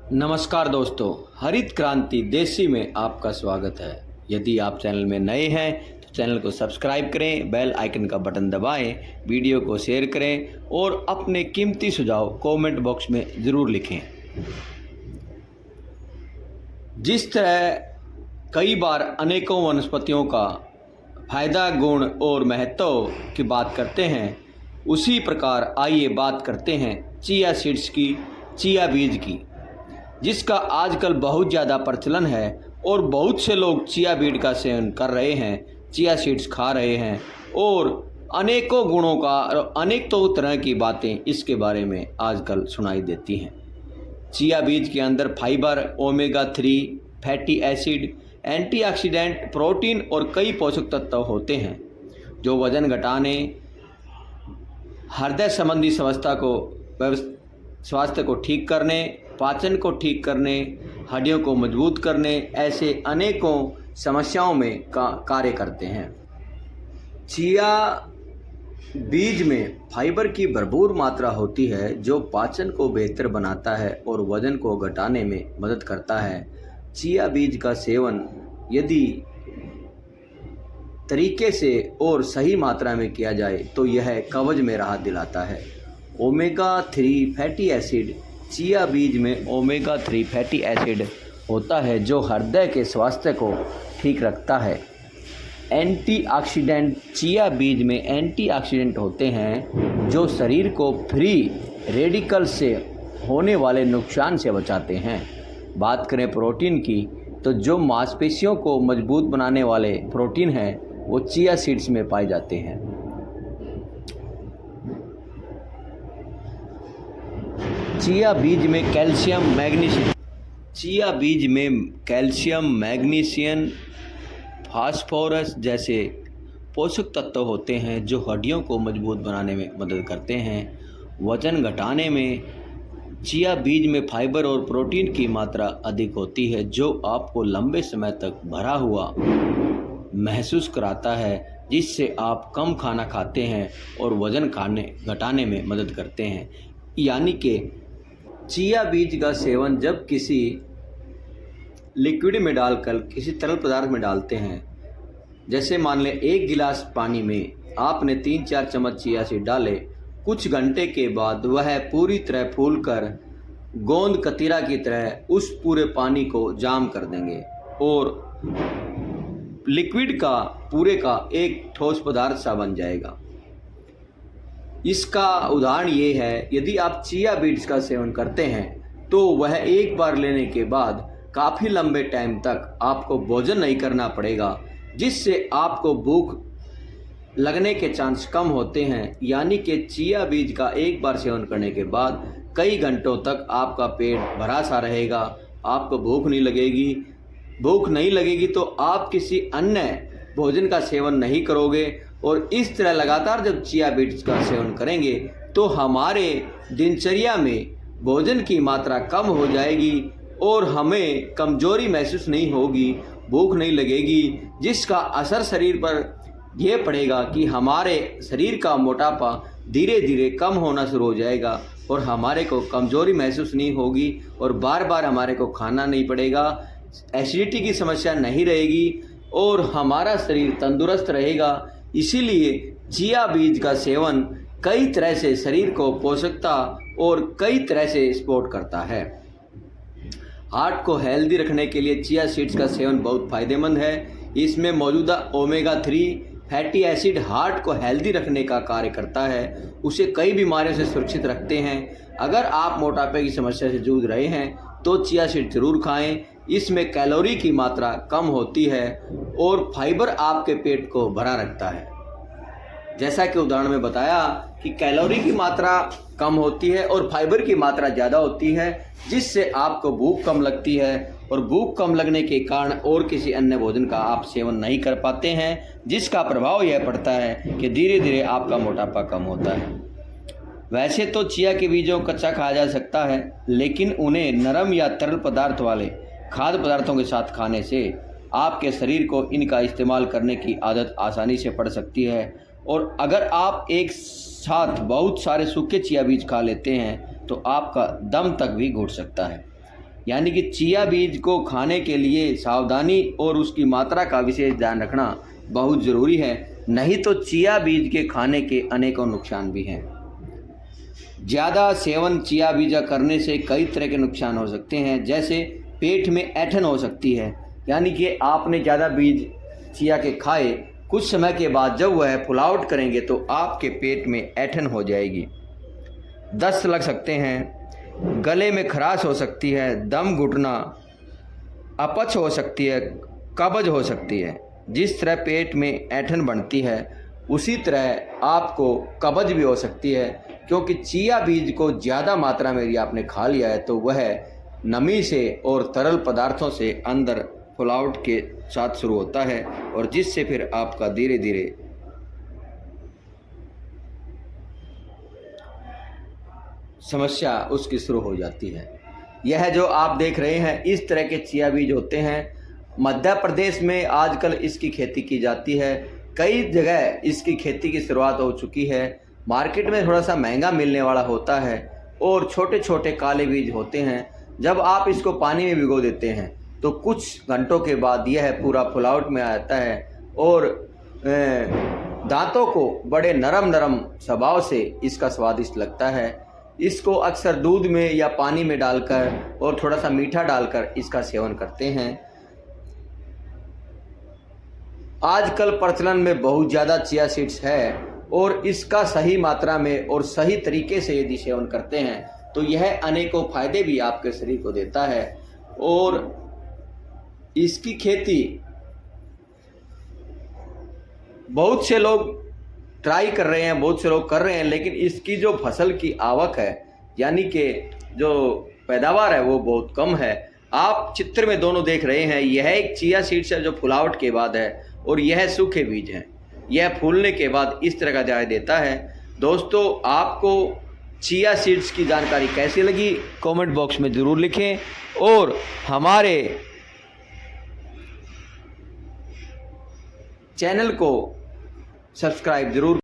नमस्कार दोस्तों, हरित क्रांति देसी में आपका स्वागत है। यदि आप चैनल में नए हैं तो चैनल को सब्सक्राइब करें, बेल आइकन का बटन दबाएं, वीडियो को शेयर करें और अपने कीमती सुझाव कमेंट बॉक्स में ज़रूर लिखें। जिस तरह कई बार अनेकों वनस्पतियों का फायदा, गुण और महत्व की बात करते हैं, उसी प्रकार आइए बात करते हैं चिया सीड्स की, चिया बीज की, जिसका आजकल बहुत ज़्यादा प्रचलन है और बहुत से लोग चिया बीज का सेवन कर रहे हैं, चिया सीड्स खा रहे हैं और अनेकों गुणों का और अनेकों तरह की बातें इसके बारे में आजकल सुनाई देती हैं। चिया बीज के अंदर fibre, omega 3 fatty acid, antioxidant, protein और कई पोषक तत्व होते हैं जो वजन घटाने, हृदय संबंधी स्वास्थ्य को ठीक करने, पाचन को ठीक करने, हड्डियों को मजबूत करने, ऐसे अनेकों समस्याओं में कार्य करते हैं। चिया बीज में फाइबर की भरपूर मात्रा होती है जो पाचन को बेहतर बनाता है और वजन को घटाने में मदद करता है। चिया बीज का सेवन यदि तरीके से और सही मात्रा में किया जाए तो यह कब्ज में राहत दिलाता है। ओमेगा 3 फैटी एसिड, चिया बीज में ओमेगा 3 फैटी एसिड होता है जो हृदय के स्वास्थ्य को ठीक रखता है। एंटीऑक्सीडेंट, चिया बीज में एंटीऑक्सीडेंट होते हैं जो शरीर को फ्री रेडिकल से होने वाले नुकसान से बचाते हैं। बात करें प्रोटीन की तो जो मांसपेशियों को मजबूत बनाने वाले प्रोटीन हैं वो चिया सीड्स में पाए जाते हैं। चिया बीज में कैल्शियम, मैग्नीशियम, चिया बीज में कैल्शियम, मैग्नीशियम, फास्फोरस जैसे पोषक तत्व होते हैं जो हड्डियों को मजबूत बनाने में मदद करते हैं। वजन घटाने में चिया बीज में फाइबर और प्रोटीन की मात्रा अधिक होती है जो आपको लंबे समय तक भरा हुआ महसूस कराता है, जिससे आप कम खाना खाते हैं और वजन घटाने में मदद करते हैं। यानी कि चिया बीज का सेवन जब किसी लिक्विड में डालकर किसी तरल पदार्थ में डालते हैं, जैसे मान लें 1 गिलास पानी में आपने 3-4 चम्मच चिया सीड डाले, कुछ घंटे के बाद वह पूरी तरह फूलकर गोंद कतीरा की तरह उस पूरे पानी को जाम कर देंगे और लिक्विड का पूरे का एक ठोस पदार्थ सा बन जाएगा। इसका उदाहरण ये है, यदि आप चिया बीज का सेवन करते हैं तो वह एक बार लेने के बाद काफ़ी लंबे टाइम तक आपको भोजन नहीं करना पड़ेगा, जिससे आपको भूख लगने के चांस कम होते हैं। यानी कि चिया बीज का एक बार सेवन करने के बाद कई घंटों तक आपका पेट भरा सा रहेगा, आपको भूख नहीं लगेगी। भूख नहीं लगेगी तो आप किसी अन्य भोजन का सेवन नहीं करोगे और इस तरह लगातार जब चिया बीज का सेवन करेंगे तो हमारे दिनचर्या में भोजन की मात्रा कम हो जाएगी और हमें कमजोरी महसूस नहीं होगी, भूख नहीं लगेगी, जिसका असर शरीर पर यह पड़ेगा कि हमारे शरीर का मोटापा धीरे धीरे कम होना शुरू हो जाएगा और हमारे को कमजोरी महसूस नहीं होगी और बार बार हमारे को खाना नहीं पड़ेगा, एसिडिटी की समस्या नहीं रहेगी और हमारा शरीर तंदुरुस्त रहेगा। इसीलिए चिया बीज का सेवन कई तरह से शरीर को पोषकता और कई तरह से सपोर्ट करता है। हार्ट को हेल्दी रखने के लिए चिया सीड्स का सेवन बहुत फायदेमंद है। इसमें मौजूदा ओमेगा 3 फैटी एसिड हार्ट को हेल्दी रखने का कार्य करता है, उसे कई बीमारियों से सुरक्षित रखते हैं। अगर आप मोटापे की समस्या से जूझ रहे हैं तो चिया सीड जरूर खाएं। इसमें कैलोरी की मात्रा कम होती है और फाइबर आपके पेट को भरा रखता है। जैसा कि उदाहरण में बताया कि कैलोरी की मात्रा कम होती है और फाइबर की मात्रा ज़्यादा होती है, जिससे आपको भूख कम लगती है और भूख कम लगने के कारण और किसी अन्य भोजन का आप सेवन नहीं कर पाते हैं, जिसका प्रभाव यह पड़ता है कि धीरे धीरे आपका मोटापा कम होता है। वैसे तो चिया के बीजों को कच्चा खाया जा सकता है, लेकिन उन्हें नरम या तरल पदार्थ वाले खाद्य पदार्थों के साथ खाने से आपके शरीर को इनका इस्तेमाल करने की आदत आसानी से पड़ सकती है और अगर आप एक साथ बहुत सारे सूखे चिया बीज खा लेते हैं तो आपका दम तक भी घुट सकता है। यानी कि चिया बीज को खाने के लिए सावधानी और उसकी मात्रा का विशेष ध्यान रखना बहुत ज़रूरी है, नहीं तो चिया बीज के खाने के अनेकों नुकसान भी हैं। ज़्यादा सेवन चिया बीज करने से कई तरह के नुकसान हो सकते हैं, जैसे पेट में ऐंठन हो सकती है, यानी कि आपने ज़्यादा बीज चिया के खाए, कुछ समय के बाद जब वह फुलावट करेंगे तो आपके पेट में ऐंठन हो जाएगी, दस्त लग सकते हैं, गले में खराश हो सकती है, दम घुटना, अपच हो सकती है, कब्ज हो सकती है। जिस तरह पेट में ऐंठन बनती है उसी तरह आपको कब्ज भी हो सकती है, क्योंकि चिया बीज को ज़्यादा मात्रा में यदि आपने खा लिया है तो वह नमी से और तरल पदार्थों से अंदर फुलावट के साथ शुरू होता है, और जिससे फिर आपका धीरे धीरे समस्या उसकी शुरू हो जाती है। यह जो आप देख रहे हैं इस तरह के चिया बीज होते हैं। मध्य प्रदेश में आजकल इसकी खेती की जाती है, कई जगह इसकी खेती की शुरुआत हो चुकी है। मार्केट में थोड़ा सा महंगा मिलने वाला होता है और छोटे छोटे काले बीज होते हैं। जब आप इसको पानी में भिगो देते हैं तो कुछ घंटों के बाद यह पूरा फुलावट में आ जाता है और दांतों को बड़े नरम नरम स्वभाव से इसका स्वादिष्ट लगता है। इसको अक्सर दूध में या पानी में डालकर और थोड़ा सा मीठा डालकर इसका सेवन करते हैं। आजकल प्रचलन में बहुत ज़्यादा चिया सीड्स है और इसका सही मात्रा में और सही तरीके से यदि सेवन करते हैं तो यह अनेकों फायदे भी आपके शरीर को देता है। और इसकी खेती बहुत से लोग ट्राई कर रहे हैं, बहुत से लोग कर रहे हैं, लेकिन इसकी जो फसल की आवक है यानी कि जो पैदावार है वो बहुत कम है। आप चित्र में दोनों देख रहे हैं, यह एक चिया सीड्स है जो फुलावट के बाद है और यह सूखे बीज हैं। यह फूलने के बाद इस तरह का दिखाई देता है। दोस्तों, आपको चिया सीड्स की जानकारी कैसी लगी कमेंट बॉक्स में ज़रूर लिखें और हमारे चैनल को सब्सक्राइब ज़रूर